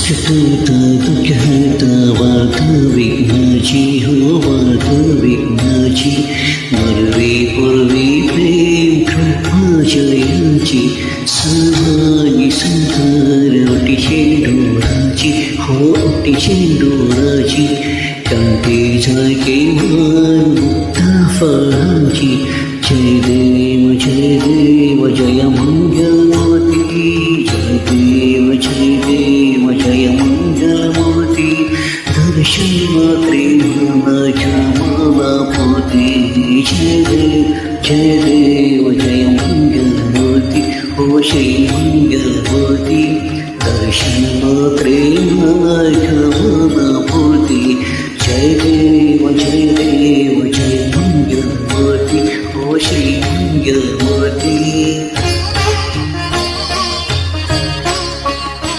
सुखता दुःखता वार्ता विघ्नाची हो वार्ता विघ्नाची मरवी पूर्वी प्रेम कृपा जयाची सर्वांनी सुंदर ओटी शेंडोराची हो ओटी शेंडोराची कंठी झाके मान मुक्ता फळांची जय देव जय मंगलमूर्ती जय देव जय मंगलमूर्ती दर्शन मात्रे माझ्या मला पोती जय देव जय मंगलमूर्ती हो श्री मंगलमूर्ती दर्शन मात्रे माझ्या